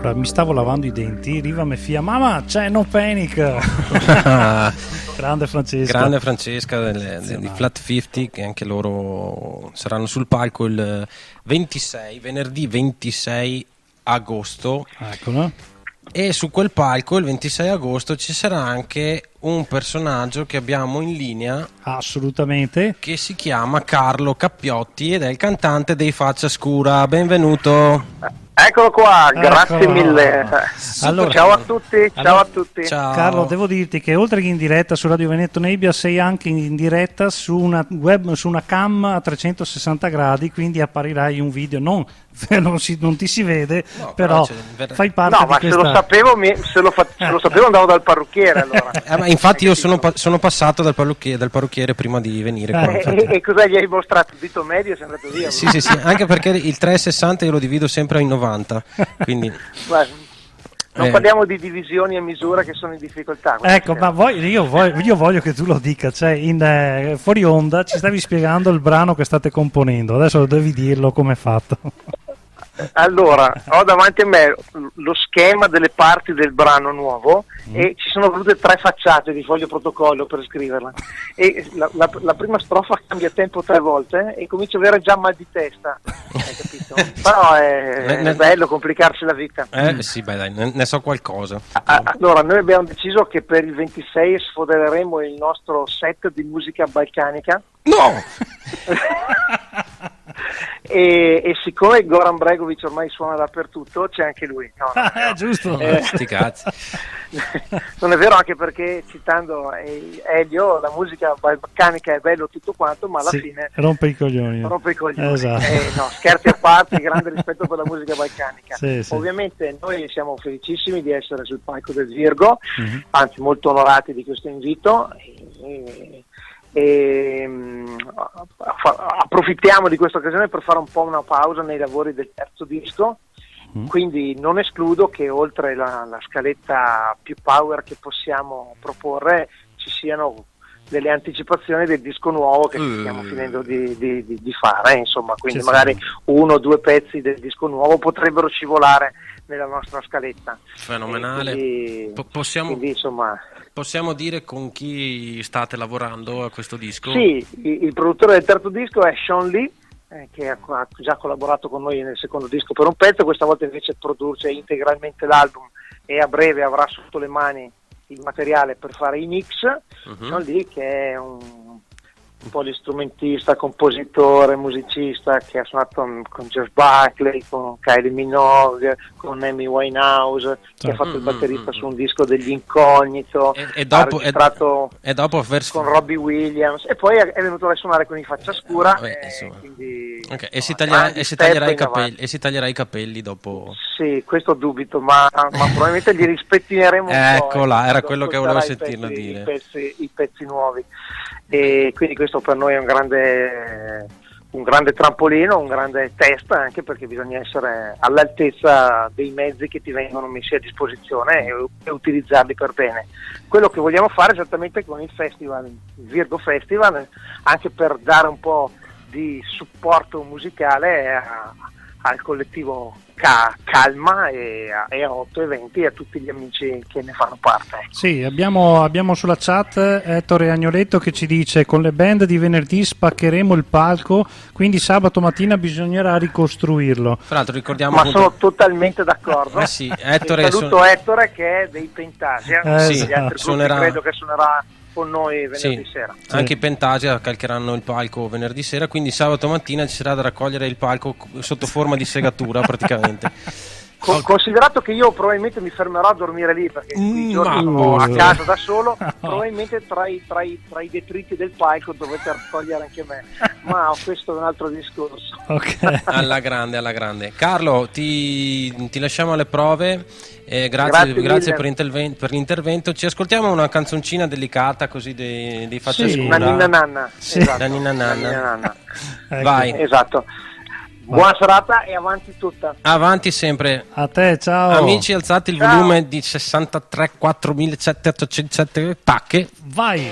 Mi stavo lavando i denti, Riva mi fia: mamma, c'è No Panic. Grande Francesca di Flat 50, che anche loro saranno sul palco il venerdì 26 agosto. Eccolo. E su quel palco il 26 agosto ci sarà anche un personaggio che abbiamo in linea, assolutamente, che si chiama Carlo Cappiotti ed è il cantante dei Faccia Scura. Benvenuto. Eccolo qua, grazie mille. Allora, ciao a tutti, ciao a tutti. Ciao. Carlo, devo dirti che oltre che in diretta su Radio Veneto Nebbia sei anche in diretta su una cam a 360 gradi, quindi apparirai un video, non ti si vede, no, però fai parte di questa... se lo sapevo andavo dal parrucchiere allora. Ma infatti io sono passato dal parrucchiere prima di venire qua. E cosa gli hai mostrato? Il dito medio e sei andato via? Sì, anche perché il 360 io lo divido sempre in 90, quindi... Non parliamo di divisioni e misura che sono in difficoltà. Ecco, ma io voglio che tu lo dica, cioè fuori onda ci stavi spiegando il brano che state componendo, adesso devi dirlo come è fatto. Allora, ho davanti a me lo schema delle parti del brano nuovo e ci sono volute 3 facciate di foglio protocollo per scriverla, e la prima strofa cambia tempo 3 volte e comincio ad avere già mal di testa, hai capito? Però è bello complicarsi la vita. Sì, beh, dai, ne so qualcosa. Allora, noi abbiamo deciso che per il 26 sfodereremo il nostro set di musica balcanica. No! E siccome Goran Bregovic ormai suona dappertutto, c'è anche lui. No, giusto. Sti cazzi. Non è vero, anche perché, citando Elio, la musica balcanica è bello tutto quanto, ma alla fine rompe i coglioni. Esatto. No, scherzi a parte, grande rispetto per la musica balcanica. Sì. Ovviamente noi siamo felicissimi di essere sul palco del Virgo, anzi molto onorati di questo invito, e approfittiamo di questa occasione per fare un po' una pausa nei lavori del terzo disco, quindi non escludo che oltre la scaletta più power che possiamo proporre ci siano delle anticipazioni del disco nuovo che stiamo finendo di fare, insomma, quindi magari 1 o 2 pezzi del disco nuovo potrebbero scivolare nella nostra scaletta. Fenomenale. Quindi, insomma, possiamo dire con chi state lavorando a questo disco? Sì, il produttore del terzo disco è Sean Lee, che ha già collaborato con noi nel secondo disco per un pezzo, questa volta invece produce integralmente l'album e a breve avrà sotto le mani il materiale per fare i mix. Sean Lee, che è un polistrumentista, compositore, musicista, che ha suonato con Jeff Buckley, con Kylie Minogue, con Amy Winehouse, che ha fatto il batterista su un disco degli Incognito, ha registrato con Robbie Williams e poi è venuto a suonare con i Faccia Scura. E si taglierà i capelli dopo. Sì, questo dubito, ma probabilmente gli rispettineremo un po'. Eccola, era quello che volevo sentirlo dire. I pezzi nuovi. E quindi questo per noi è un grande trampolino, un grande test, anche perché bisogna essere all'altezza dei mezzi che ti vengono messi a disposizione e utilizzarli per bene. Quello che vogliamo fare esattamente con il festival, il Virgo Festival, anche per dare un po' di supporto musicale al collettivo Calma e a 8 eventi e a tutti gli amici che ne fanno parte. Sì, abbiamo sulla chat Ettore Agnoletto che ci dice: con le band di venerdì spaccheremo il palco, quindi sabato mattina bisognerà ricostruirlo. Tra l'altro ricordiamo sono totalmente d'accordo. Sì, saluto Ettore che è dei Pentasia, gli altri suonerà... credo che suonerà con noi venerdì sera. Anche i Pentasia calcheranno il palco venerdì sera, quindi sabato mattina ci sarà da raccogliere il palco sotto forma di segatura praticamente. Considerato che io probabilmente mi fermerò a dormire lì perché i giorni sono a casa da solo, probabilmente tra i detriti del palco dovete raccogliere anche me, ma questo è un altro discorso. Okay. alla grande. Carlo, ti lasciamo alle prove. Grazie per l'intervento. Ci ascoltiamo una canzoncina delicata così dei Faccia Scura. Una ninna nanna. Sì. Esatto. La ninna nanna. Ecco. Vai. Esatto. Buona serata e avanti tutta. Avanti sempre. A te, ciao. Amici, alzate il volume di 63 4707 807 pacche. Vai.